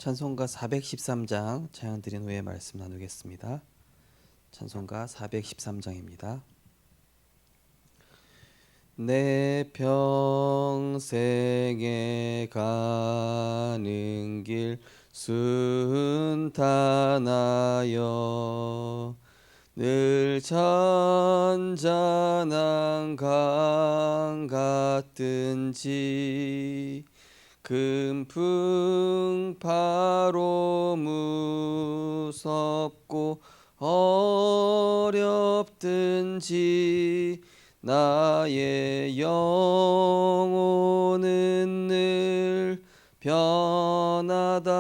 찬송가 413장 찬양 드린 후에 말씀 나누겠습니다. 찬송가 413장입니다. 내 평생에 가는 길 순탄하여 늘 잔잔한 강 같든지 금풍파로 무섭고 어렵든지 나의 영혼은 늘 편하다.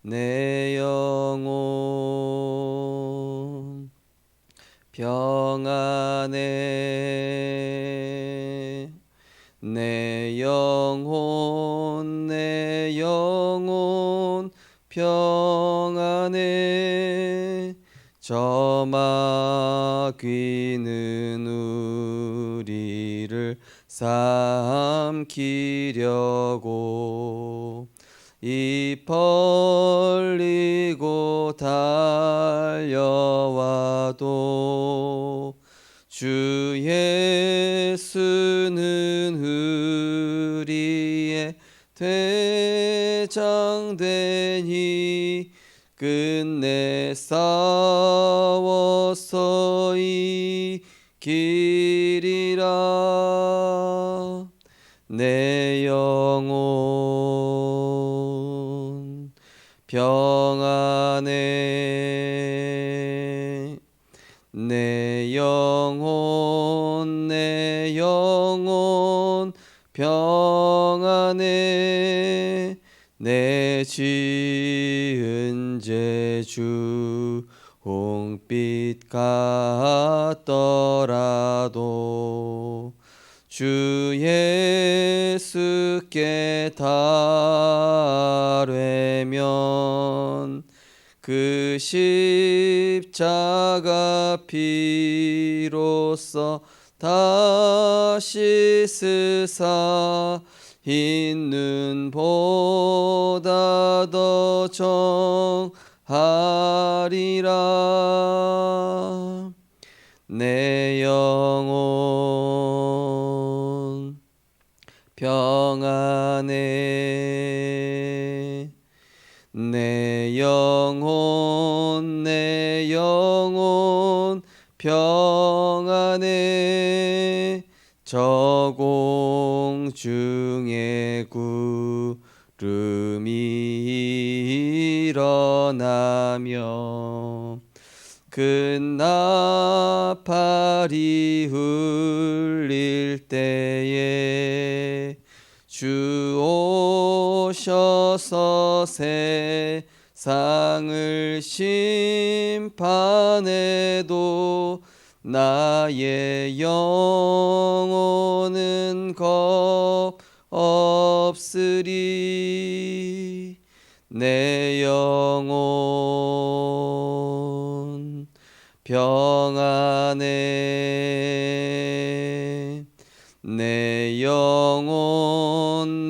내 영혼 평안해. 내 영혼 평안해. 저마귀는 우리를 삼키려고 입 벌리고 달려와도 주 예수는 우리의 대장되니 끝내 싸워서 이기리라. 내 영혼 평안해. 내 영혼 평안해. 내 지은 죄주 홍빛 같더라도 주 예수께 달회면 그 십자가 피로써 다시 쓰사 흰 눈보다 더 정하리라. 내 영혼 평안해. 내 영혼 평안해. 저공 중에 구름이 일어나며 큰 나팔이 울릴 때에 주 오셔서 세상을 심판해도 나의 영혼은 겁 없으리. 내 영혼 평안해. 내 영혼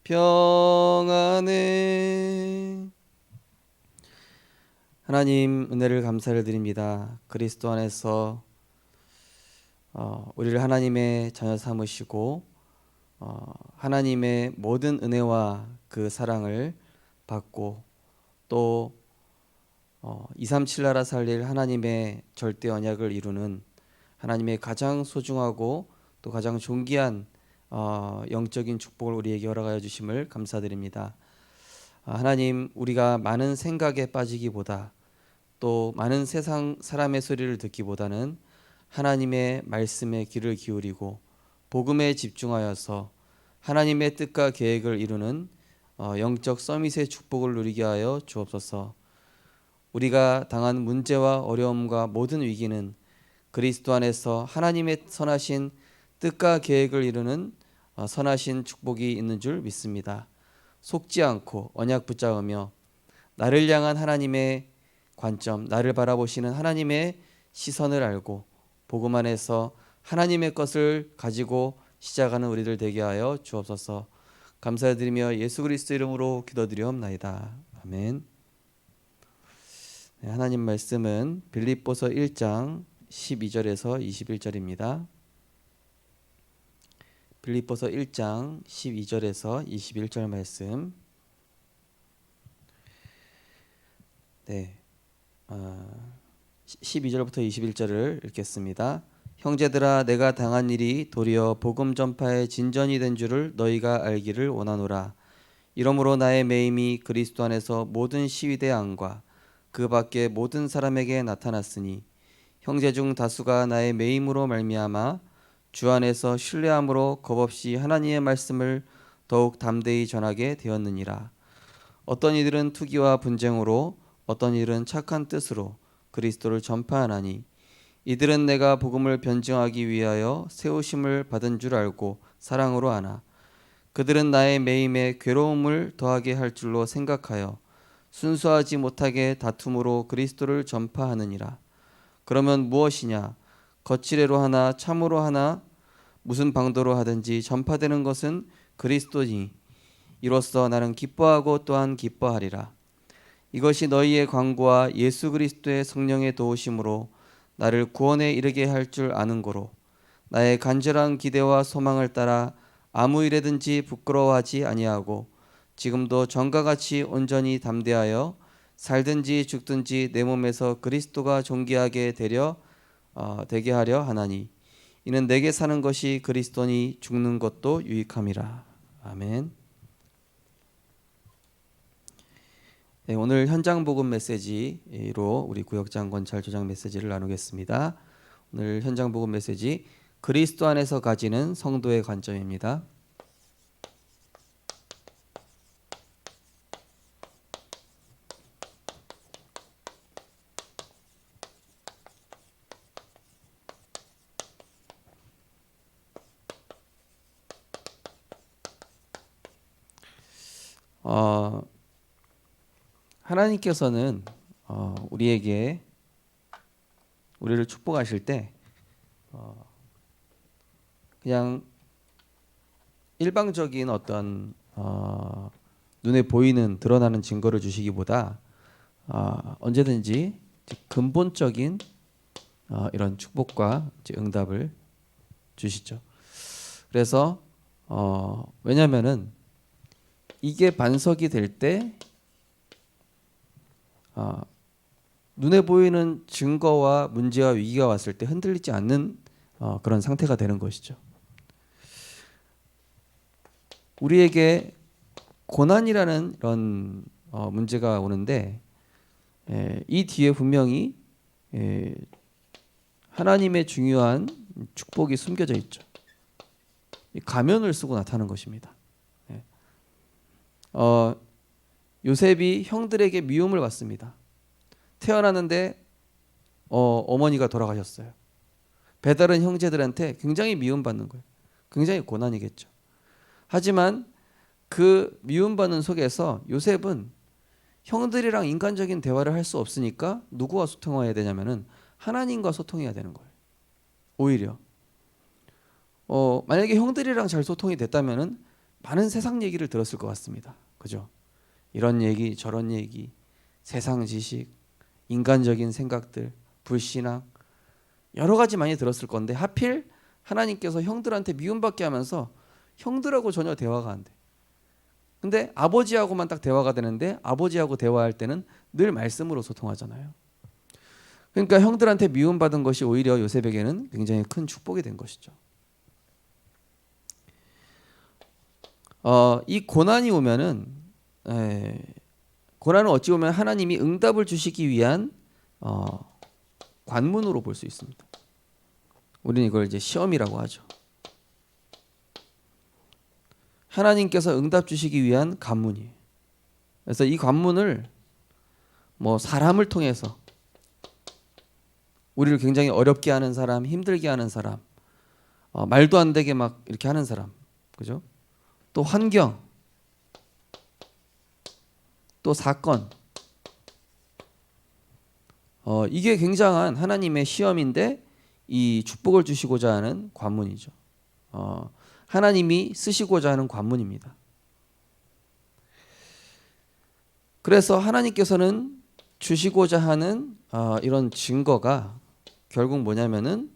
평안해. 하나님 은혜를 감사를 드립니다. 그리스도 안에서 우리를 하나님의 자녀 삼으시고 하나님의 모든 은혜와 그 사랑을 받고 또 237 나라 살릴 하나님의 절대 언약을 이루는 하나님의 가장 소중하고 또 가장 존귀한 영적인 축복을 우리에게 허락하여 주심을 감사드립니다. 하나님, 우리가 많은 생각에 빠지기보다 또 많은 세상 사람의 소리를 듣기보다는 하나님의 말씀에 귀를 기울이고 복음에 집중하여서 하나님의 뜻과 계획을 이루는 영적 서밋의 축복을 누리게 하여 주옵소서. 우리가 당한 문제와 어려움과 모든 위기는 그리스도 안에서 하나님의 선하신 뜻과 계획을 이루는 선하신 축복이 있는 줄 믿습니다. 속지 않고 언약 붙잡으며 나를 향한 하나님의 관점, 나를 바라보시는 하나님의 시선을 알고 복음 안에서 하나님의 것을 가지고 시작하는 우리들 되게 하여 주옵소서. 감사드리며 예수 그리스도 이름으로 기도드리옵나이다. 아멘. 네, 하나님 말씀은 빌립보서 1장 12절에서 21절입니다. 빌립보서 1장 12절에서 21절 말씀. 네, 12절부터 21절을 읽겠습니다. 형제들아, 내가 당한 일이 도리어 복음 전파의 진전이 된 줄을 너희가 알기를 원하노라. 이러므로 나의 매임이 그리스도 안에서 모든 시위대 안과 그 밖에 모든 사람에게 나타났으니 형제 중 다수가 나의 매임으로 말미암아 주 안에서 신뢰함으로 겁없이 하나님의 말씀을 더욱 담대히 전하게 되었느니라. 어떤 이들은 투기와 분쟁으로, 어떤 이들은 착한 뜻으로 그리스도를 전파하나니 이들은 내가 복음을 변증하기 위하여 세우심을 받은 줄 알고 사랑으로 하나 그들은 나의 매임에 괴로움을 더하게 할 줄로 생각하여 순수하지 못하게 다툼으로 그리스도를 전파하느니라. 그러면 무엇이냐? 거칠애로 하나 참으로 하나 무슨 방도로 하든지 전파되는 것은 그리스도니 이로써 나는 기뻐하고 또한 기뻐하리라. 이것이 너희의 광고와 예수 그리스도의 성령의 도우심으로 나를 구원에 이르게 할 줄 아는 고로 나의 간절한 기대와 소망을 따라 아무 일에든지 부끄러워하지 아니하고 지금도 전과 같이 온전히 담대하여 살든지 죽든지 내 몸에서 그리스도가 존귀하게 되게 하려 하나니 이는 내게 사는 것이 그리스도니 죽는 것도 유익함이라. 아멘. 네, 오늘 현장 복음 메시지로 우리 구역장 권찰 조장 메시지를 나누겠습니다. 오늘 현장 복음 메시지 그리스도 안에서 가지는 성도의 관점입니다. 하나님께서는 우리를 축복하실 때 그냥 일방적인 어떤 눈에 보이는 드러나는 증거를 주시기보다 언제든지 근본적인 이런 축복과 응답을 주시죠. 그래서 왜냐하면은 이게 반석이 될 때 눈에 보이는 증거와 문제와 위기가 왔을 때 흔들리지 않는 그런 상태가 되는 것이죠. 우리에게 고난이라는 이런 문제가 오는데 이 뒤에 분명히 하나님의 중요한 축복이 숨겨져 있죠. 가면을 쓰고 나타나는 것입니다. 요셉이 형들에게 미움을 받습니다. 태어났는데 어머니가 돌아가셨어요. 배다른 형제들한테 굉장히 미움받는 거예요. 굉장히 고난이겠죠. 하지만 그 미움받는 속에서 요셉은 형들이랑 인간적인 대화를 할 수 없으니까 누구와 소통해야 되냐면은 하나님과 소통해야 되는 거예요. 오히려 만약에 형들이랑 잘 소통이 됐다면은 많은 세상 얘기를 들었을 것 같습니다. 그죠? 이런 얘기 저런 얘기, 세상 지식, 인간적인 생각들, 불신앙 여러 가지 많이 들었을 건데 하필 하나님께서 형들한테 미움받게 하면서 형들하고 전혀 대화가 안 돼. 근데 아버지하고만 딱 대화가 되는데 아버지하고 대화할 때는 늘 말씀으로 소통하잖아요. 그러니까 형들한테 미움받은 것이 오히려 요셉에게는 굉장히 큰 축복이 된 것이죠. 이 고난이 오면은 고난은 어찌 보면 하나님이 응답을 주시기 위한 관문으로 볼 수 있습니다. 우리는 이걸 이제 시험이라고 하죠. 하나님께서 응답 주시기 위한 관문이에요. 그래서 이 관문을 사람을 통해서 우리를 굉장히 어렵게 하는 사람, 힘들게 하는 사람, 말도 안 되게 막 이렇게 하는 사람, 그죠? 또 환경, 또 사건, 이게 굉장한 하나님의 시험인데 이 축복을 주시고자 하는 관문이죠. 하나님이 쓰시고자 하는 관문입니다. 그래서 하나님께서는 주시고자 하는 이런 증거가 결국 뭐냐면은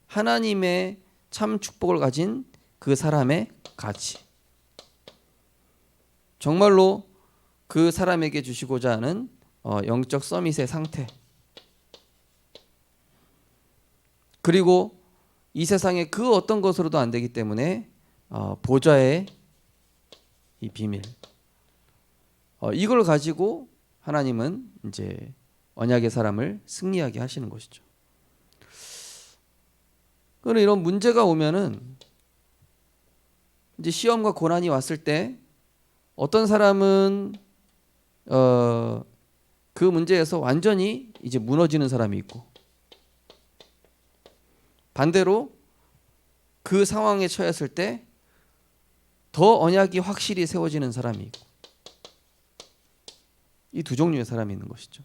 하나님의 참 축복을 가진 그 사람의 가치, 정말로 그 사람에게 주시고자 하는 영적 서밋의 상태, 그리고 이 세상의 그 어떤 것으로도 안 되기 때문에 보좌의 이 비밀, 이걸 가지고 하나님은 이제 언약의 사람을 승리하게 하시는 것이죠. 그런데 이런 문제가 오면은 이제 시험과 고난이 왔을 때 어떤 사람은 그 문제에서 완전히 이제 무너지는 사람이 있고, 반대로 그 상황에 처했을 때 더 언약이 확실히 세워지는 사람이 있고, 이 두 종류의 사람이 있는 것이죠.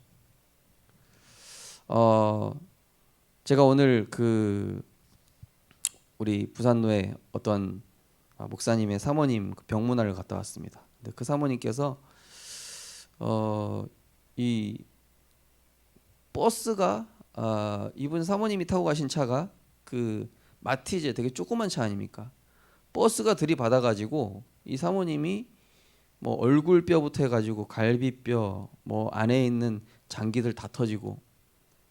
제가 오늘 우리 부산로에 어떤 목사님의 사모님 병문안을 갔다 왔습니다. 근데 그 사모님께서 이 버스가 이분 사모님이 타고 가신 차가 그 마티즈 되게 조그만 차 아닙니까? 버스가 들이받아가지고 이 사모님이 뭐 얼굴뼈부터 해가지고 갈비뼈, 뭐 안에 있는 장기들 다 터지고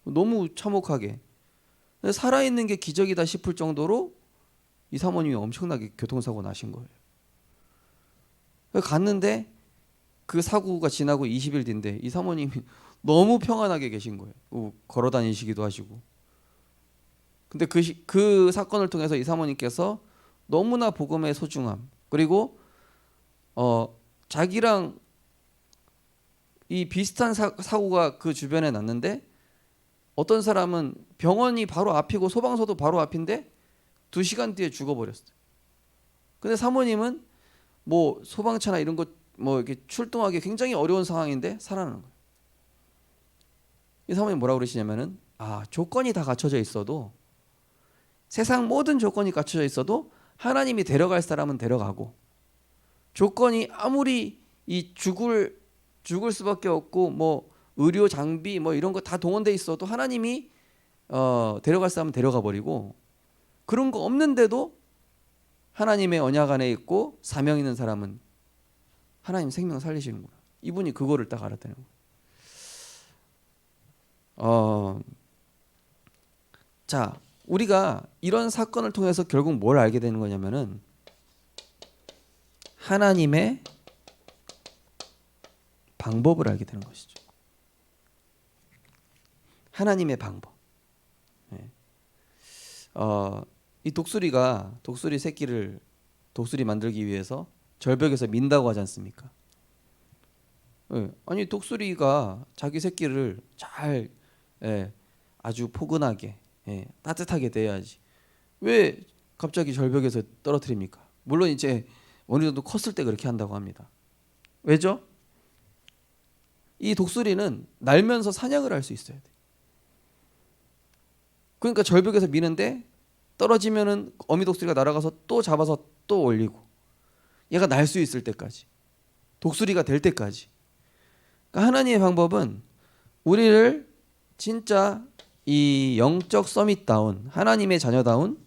너무 참혹하게, 살아있는 게 기적이다 싶을 정도로 이 사모님이 엄청나게 교통사고 나신 거예요. 갔는데 그 사고가 지나고 20일 뒤인데 이 사모님이 너무 평안하게 계신 거예요. 걸어 다니시기도 하시고. 근데 그 사건을 통해서 이 사모님께서 너무나 복음의 소중함, 그리고 자기랑 이 비슷한 사고가 그 주변에 났는데 어떤 사람은 병원이 바로 앞이고 소방서도 바로 앞인데 2시간 뒤에 죽어버렸어요. 근데 사모님은 뭐 소방차나 이런 거 뭐 이렇게 출동하기 굉장히 어려운 상황인데 살아나는 거예요. 이 사모님 뭐라고 그러시냐면은 조건이 다 갖춰져 있어도, 세상 모든 조건이 갖춰져 있어도 하나님이 데려갈 사람은 데려가고, 조건이 아무리 이 죽을 수밖에 없고 뭐 의료 장비 뭐 이런 거 다 동원돼 있어도 하나님이 데려갈 사람은 데려가 버리고, 그런 거 없는데도 하나님의 언약 안에 있고 사명 있는 사람은 하나님 생명 살리시는구나. 이분이 그거를 딱 알았다는 거예요. 자, 우리가 이런 사건을 통해서 결국 뭘 알게 되는 거냐면은 하나님의 방법을 알게 되는 것이죠. 하나님의 방법. 이 독수리 새끼를 독수리 만들기 위해서 절벽에서 민다고 하지 않습니까? 아니 독수리가 자기 새끼를 잘 아주 포근하게 따뜻하게 대해야지 왜 갑자기 절벽에서 떨어뜨립니까? 물론 이제 어느 정도 컸을 때 그렇게 한다고 합니다. 왜죠? 이 독수리는 날면서 사냥을 할 수 있어야 돼. 그러니까 절벽에서 미는데 떨어지면은 어미 독수리가 날아가서 또 잡아서 또 올리고, 얘가 날 수 있을 때까지, 독수리가 될 때까지. 그러니까 하나님의 방법은 우리를 진짜 이 영적 서밋다운, 하나님의 자녀다운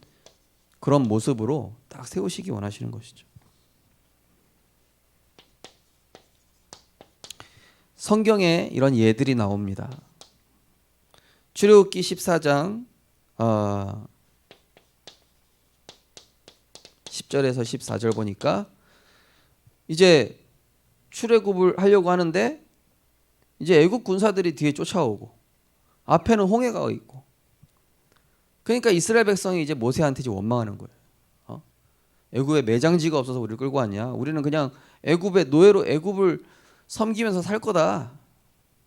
그런 모습으로 딱 세우시기 원하시는 것이죠. 성경에 이런 예들이 나옵니다. 출애굽기 14장 10절에서 14절 보니까 이제 출애굽을 하려고 하는데 이제 애굽 군사들이 뒤에 쫓아오고 앞에는 홍해가 있고, 그러니까 이스라엘 백성이 이제 모세한테 이제 원망하는 거예요. 애굽에 매장지가 없어서 우리를 끌고 왔냐? 우리는 그냥 애굽의 노예로 애굽을 섬기면서 살 거다.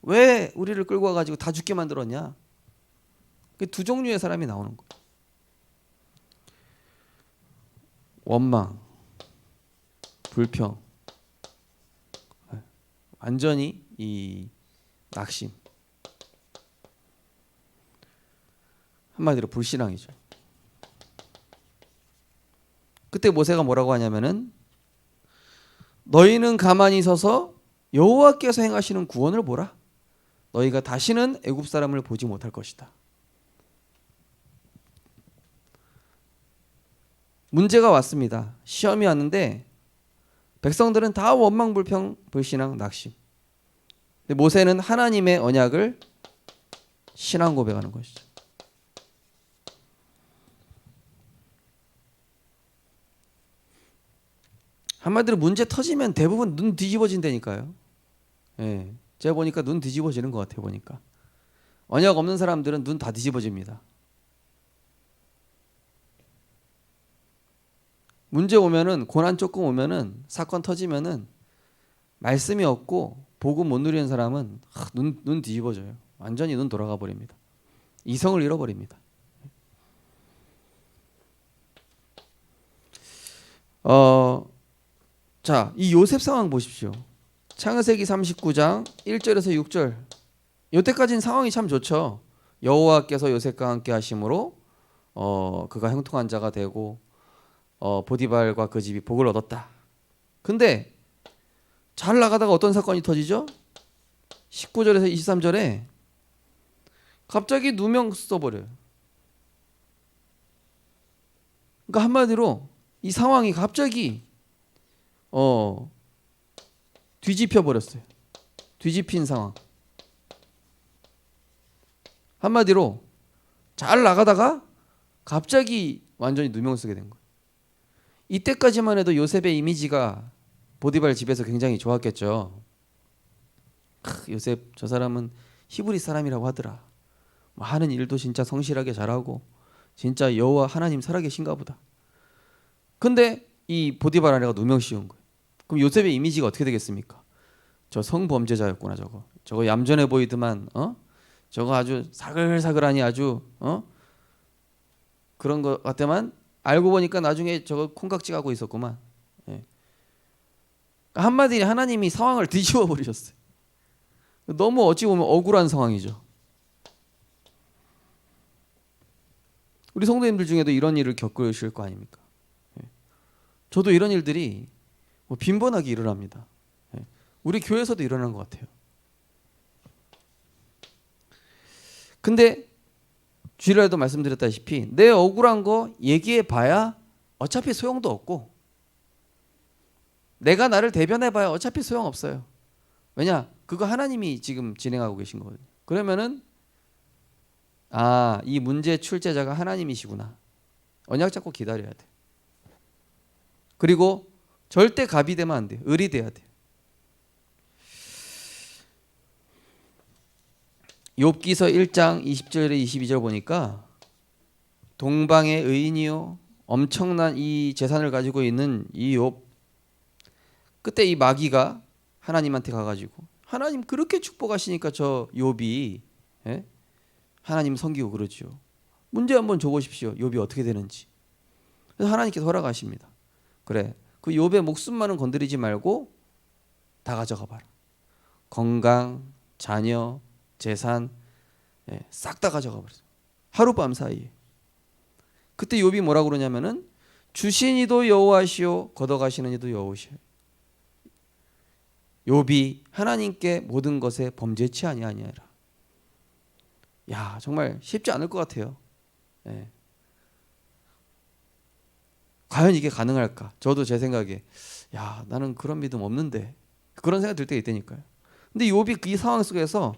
왜 우리를 끌고 와가지고 다 죽게 만들었냐? 두 종류의 사람이 나오는 거예요. 원망, 불평, 완전히 이 낙심, 한마디로 불신앙이죠. 그때 모세가 뭐라고 하냐면은 너희는 가만히 서서 여호와께서 행하시는 구원을 보라. 너희가 다시는 애굽 사람을 보지 못할 것이다. 문제가 왔습니다. 시험이 왔는데 백성들은 다 원망불평, 불신앙, 낙심. 근데 모세는 하나님의 언약을 신앙 고백하는 것이죠. 한마디로 문제 터지면 대부분 눈 뒤집어진다니까요. 예, 제가 보니까 눈 뒤집어지는 것 같아요. 보니까 언약 없는 사람들은 눈 다 뒤집어집니다. 문제 오면은, 고난 조금 오면은, 사건 터지면은 말씀이 없고 복음 못 누리는 사람은 눈 뒤집어져요. 완전히 눈 돌아가 버립니다. 이성을 잃어버립니다. 자, 이 요셉 상황 보십시오. 창세기 39장 1절에서 6절. 이때까지는 상황이 참 좋죠. 여호와께서 요셉과 함께 하심으로 그가 형통한 자가 되고 보디발과 그 집이 복을 얻었다. 근데 잘 나가다가 어떤 사건이 터지죠? 19절에서 23절에 갑자기 누명 써버려요. 그러니까 한마디로 이 상황이 갑자기 뒤집혀 버렸어요. 뒤집힌 상황. 한마디로 잘 나가다가 갑자기 완전히 누명 쓰게 된 거예요. 이때까지만 해도 요셉의 이미지가 보디발 집에서 굉장히 좋았겠죠. 요셉 저 사람은 히브리 사람이라고 하더라. 하는 일도 진짜 성실하게 잘하고 진짜 여호와 하나님 살아계신가 보다. 근데 이 보디발 아내가 누명 씌운 거예요. 그럼 요셉의 이미지가 어떻게 되겠습니까? 저 성범죄자였구나. 저거 얌전해 보이더만 저거 아주 사글사글하니 아주 그런 것 같더만 알고 보니까 나중에 저거 콩깍지 가고 있었구만. 예. 한마디로 하나님이 상황을 뒤집어 버리셨어요. 너무 어찌 보면 억울한 상황이죠. 우리 성도님들 중에도 이런 일을 겪으실 거 아닙니까? 예. 저도 이런 일들이 빈번하게 일어납니다. 예. 우리 교회에서도 일어난 것 같아요. 근데 주일날도 말씀드렸다시피 내 억울한 거 얘기해 봐야 어차피 소용도 없고 내가 나를 대변해 봐야 어차피 소용없어요. 왜냐? 그거 하나님이 지금 진행하고 계신 거거든요. 그러면은 이 문제 출제자가 하나님이시구나. 언약 잡고 기다려야 돼. 그리고 절대 갑이 되면 안 돼요. 을이 돼야 돼요. 욥기서 1장 20절에 22절 보니까 동방의 의인이요 엄청난 이 재산을 가지고 있는 이 욥, 그때 이 마귀가 하나님한테 가가지고 하나님 그렇게 축복하시니까 저 욥이 하나님 섬기고 그러죠. 문제 한번 줘보십시오. 욥이 어떻게 되는지. 그래서 하나님께서 허락하십니다. 그래, 그 욥의 목숨만은 건드리지 말고 다 가져가 봐라. 건강, 자녀, 재산 싹 다 가져가 버렸어요. 하룻밤 사이에. 그때 욥이 뭐라고 그러냐면은 주신 이도 여호와시오 걷어가시는 이도 여호와시오. 욥이 하나님께 모든 것에 범죄치 아니하니라. 야, 정말 쉽지 않을 것 같아요. 예. 과연 이게 가능할까? 저도 제 생각에 나는 그런 믿음 없는데 그런 생각 들 때가 있다니까요. 근데 욥이 이 상황 속에서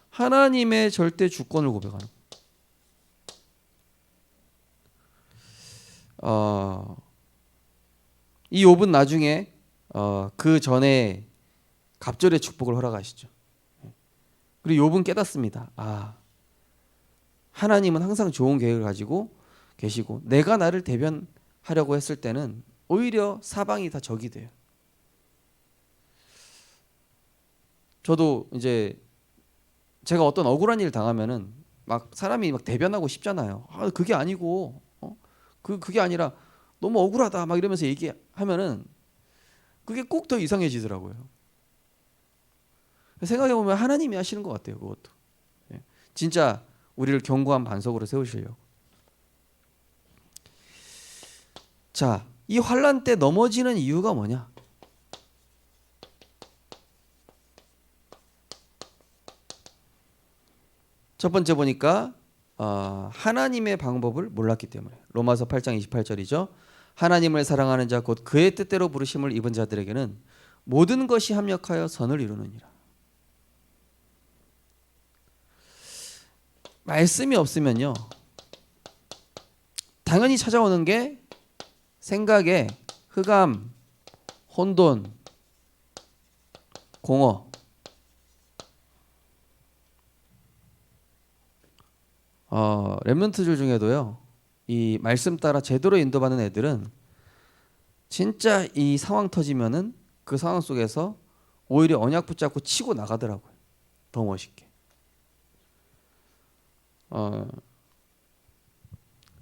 하나님의 절대 주권을 고백하는 이 욥은 나중에 그 전에 갑절의 축복을 허락하시죠. 그리고 욥은 깨닫습니다. 하나님은 항상 좋은 계획을 가지고 계시고 내가 나를 대변하려고 했을 때는 오히려 사방이 다 적이 돼요. 저도 이제 제가 어떤 억울한 일 당하면은 막 사람이 막 대변하고 싶잖아요. 그게 아니고 그게 아니라 너무 억울하다 막 이러면서 얘기하면은 그게 꼭 더 이상해지더라고요. 생각해 보면 하나님이 하시는 것 같아요. 그것도 진짜 우리를 견고한 반석으로 세우시려고. 자, 이 환난 때 넘어지는 이유가 뭐냐? 첫 번째 보니까 하나님의 방법을 몰랐기 때문에. 로마서 8장 28절이죠. 하나님을 사랑하는 자 곧 그의 뜻대로 부르심을 입은 자들에게는 모든 것이 합력하여 선을 이루느니라. 말씀이 없으면요, 당연히 찾아오는 게 생각에 흑암, 혼돈, 공허. 렘넌트들 중에도요, 이 말씀 따라 제대로 인도받는 애들은 진짜 이 상황 터지면은 그 상황 속에서 오히려 언약 붙잡고 치고 나가더라고요. 더 멋있게.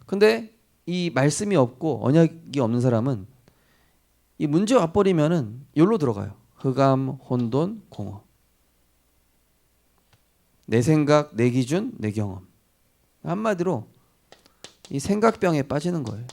근데 이 말씀이 없고 언약이 없는 사람은 이 문제 와버리면은 여기로 들어가요. 흑암, 혼돈, 공허. 내 생각, 내 기준, 내 경험. 한마디로 이 생각병에 빠지는 거예요.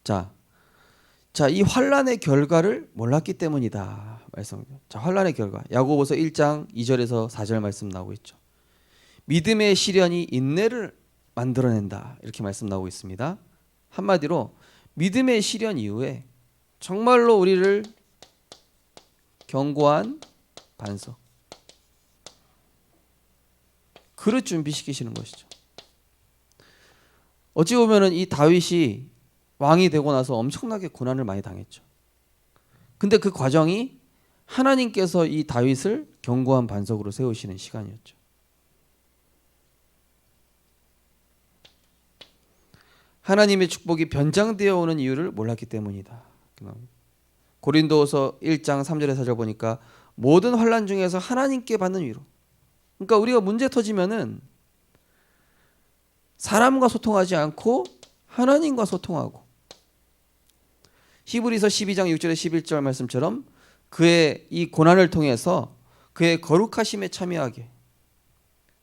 자, 이 환란의 결과를 몰랐기 때문이다. 말씀. 자, 환란의 결과. 야고보서 1장 2절에서 4절 말씀 나오고 있죠. 믿음의 시련이 인내를 만들어낸다. 이렇게 말씀 나오고 있습니다. 한마디로 믿음의 시련 이후에 정말로 우리를 견고한 반석, 그릇 준비시키시는 것이죠. 어찌 보면은 이 다윗이 왕이 되고 나서 엄청나게 고난을 많이 당했죠. 근데 그 과정이 하나님께서 이 다윗을 견고한 반석으로 세우시는 시간이었죠. 하나님의 축복이 변장되어 오는 이유를 몰랐기 때문이다. 고린도서 1장 3절에 4절 보니까 모든 환난 중에서 하나님께 받는 위로. 그러니까 우리가 문제 터지면은 사람과 소통하지 않고 하나님과 소통하고, 히브리서 12장 6절에 11절 말씀처럼 그의 이 고난을 통해서 그의 거룩하심에 참여하게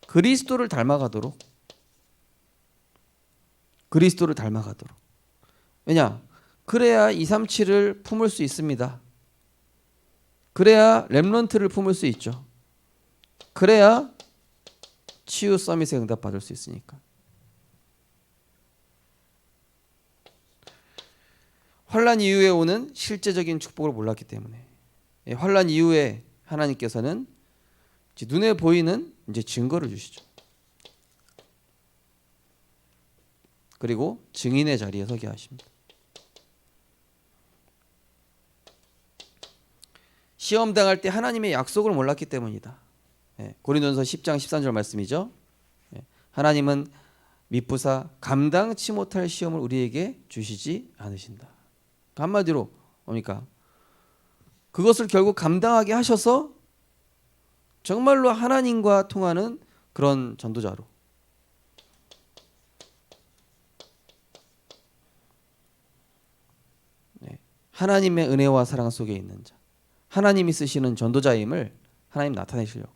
그리스도를 닮아가도록. 왜냐? 그래야 237을 품을 수 있습니다. 그래야 렘넌트를 품을 수 있죠. 그래야 치유 서밋에 응답받을 수 있으니까. 환난 이후에 오는 실제적인 축복을 몰랐기 때문에, 환난 이후에 하나님께서는 눈에 보이는 이제 증거를 주시죠. 그리고 증인의 자리에 서게 하십니다. 시험 당할 때 하나님의 약속을 몰랐기 때문이다. 고린도전서 10장 13절 말씀이죠. 하나님은 미쁘사 감당치 못할 시험을 우리에게 주시지 않으신다. 한마디로 뭡니까? 그것을 결국 감당하게 하셔서 정말로 하나님과 통하는 그런 전도자로, 하나님의 은혜와 사랑 속에 있는 자, 하나님이 쓰시는 전도자임을 하나님 나타내시려고.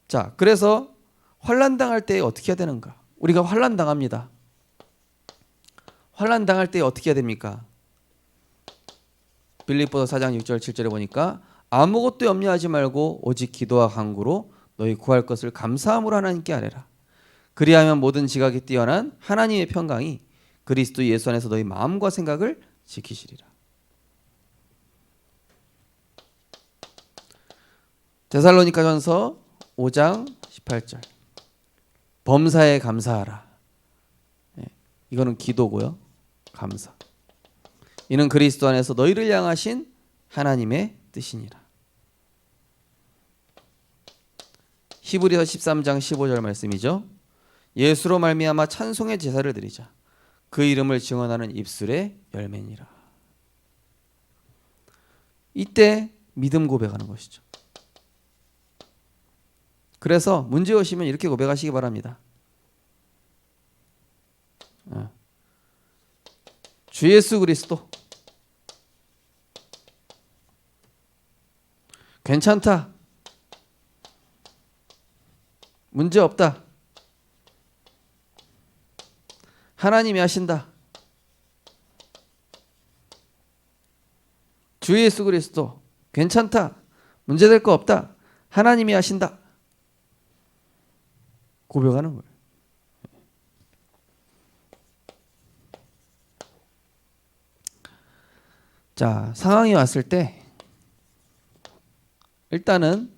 자, 그래서 환난 당할 때 어떻게 해야 되는가? 우리가 환난 당합니다. 환난 당할 때 어떻게 해야 됩니까? 빌립보서 4장 6절 7절에 보니까 아무것도 염려하지 말고 오직 기도와 간구로 너희 구할 것을 감사함으로 하나님께 아뢰라. 그리하면 모든 지각이 뛰어난 하나님의 평강이 그리스도 예수 안에서 너희 마음과 생각을 지키시리라. 데살로니가전서 5장 18절. 범사에 감사하라. 이거는 기도고요. 감사. 이는 그리스도 안에서 너희를 향하신 하나님의 뜻이니라. 히브리서 13장 15절 말씀이죠. 예수로 말미암아 찬송의 제사를 드리자. 그 이름을 증언하는 입술의 열매니라. 이때 믿음 고백하는 것이죠. 그래서 문제 오시면 이렇게 고백하시기 바랍니다. 주 예수 그리스도 괜찮다. 문제 없다. 하나님이 하신다. 주 예수 그리스도 괜찮다. 문제될 거 없다. 하나님이 하신다. 고백하는 거예요. 자, 상황이 왔을 때 일단은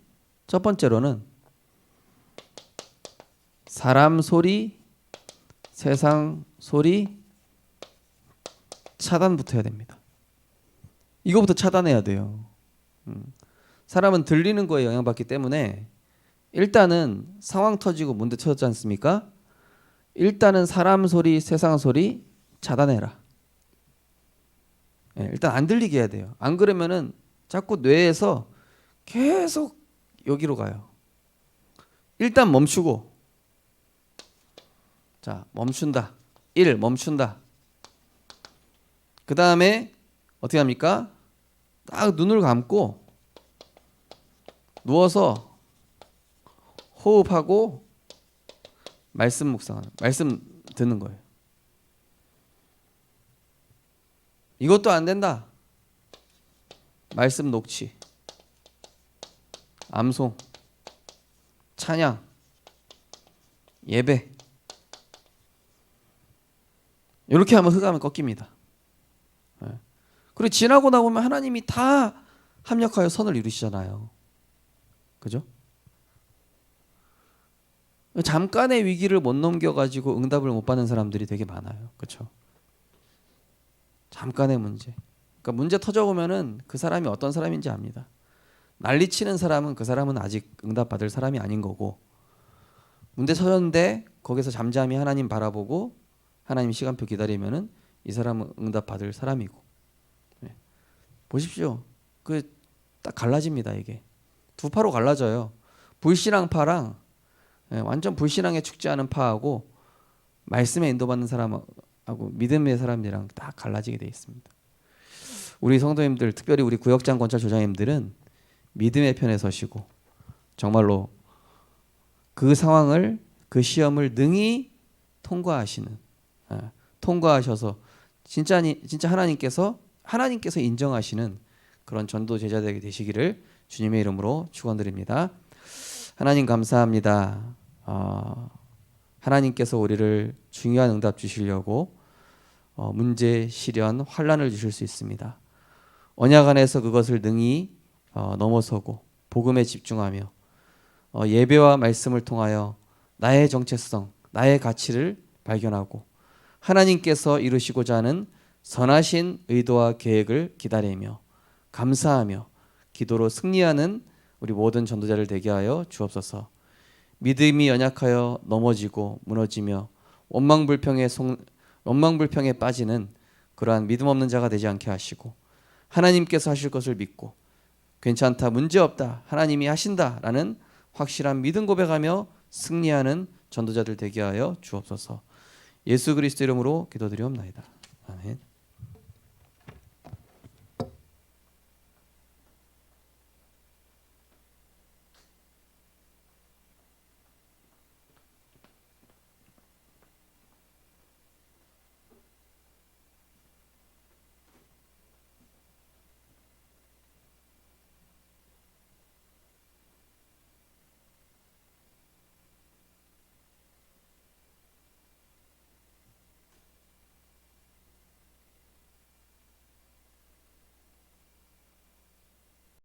첫 번째로는 사람 소리, 세상 소리 차단부터 해야 됩니다. 이거부터 차단해야 돼요. 사람은 들리는 거에 영향받기 때문에 일단은 상황 터지고 문제 터졌지 않습니까? 일단은 사람 소리, 세상 소리 차단해라. 일단 안 들리게 해야 돼요. 안 그러면은 자꾸 뇌에서 계속 여기로 가요. 일단 멈추고, 자, 멈춘다. 1. 멈춘다. 그 다음에 어떻게 합니까? 딱 눈을 감고 누워서 호흡하고 말씀 묵상하는, 말씀 듣는 거예요. 이것도 안 된다. 말씀 녹취, 암송, 찬양, 예배. 이렇게 하면 흑암은 꺾입니다. 그리고 지나고 나보면 하나님이 다 합력하여 선을 이루시잖아요. 그죠? 잠깐의 위기를 못 넘겨가지고 응답을 못 받는 사람들이 되게 많아요. 그렇죠? 잠깐의 문제. 그러니까 문제 터져오면은 그 사람이 어떤 사람인지 압니다. 난리치는 사람은 그 사람은 아직 응답 받을 사람이 아닌 거고, 문제 터졌는데 거기서 잠잠히 하나님 바라보고 하나님 시간표 기다리면은 이 사람은 응답 받을 사람이고. 네. 보십시오. 그 딱 갈라집니다. 이게 두 파로 갈라져요. 불신앙파랑 완전 불신앙에 죽지 않은 파하고 말씀에 인도받는 사람하고 믿음의 사람들이랑 딱 갈라지게 돼 있습니다. 우리 성도님들, 특별히 우리 구역장 권찰 조장님들은 믿음의 편에 서시고 정말로 그 상황을, 그 시험을 능히 통과하시는, 통과하셔서 진짜 하나님께서 인정하시는 그런 전도 제자들이 되시기를 주님의 이름으로 축원드립니다. 하나님 감사합니다. 하나님께서 우리를 중요한 응답 주시려고 문제, 시련, 환난을 주실 수 있습니다. 언약 안에서 그것을 능히 넘어서고 복음에 집중하며 예배와 말씀을 통하여 나의 정체성, 나의 가치를 발견하고 하나님께서 이루시고자 하는 선하신 의도와 계획을 기다리며 감사하며 기도로 승리하는 우리 모든 전도자를 되게 하여 주옵소서. 믿음이 연약하여 넘어지고 무너지며 원망불평에 빠지는 그러한 믿음 없는 자가 되지 않게 하시고 하나님께서 하실 것을 믿고 괜찮다, 문제없다, 하나님이 하신다라는 확실한 믿음 고백하며 승리하는 전도자들 되게 하여 주옵소서. 예수 그리스도 이름으로 기도드리옵나이다. 아멘.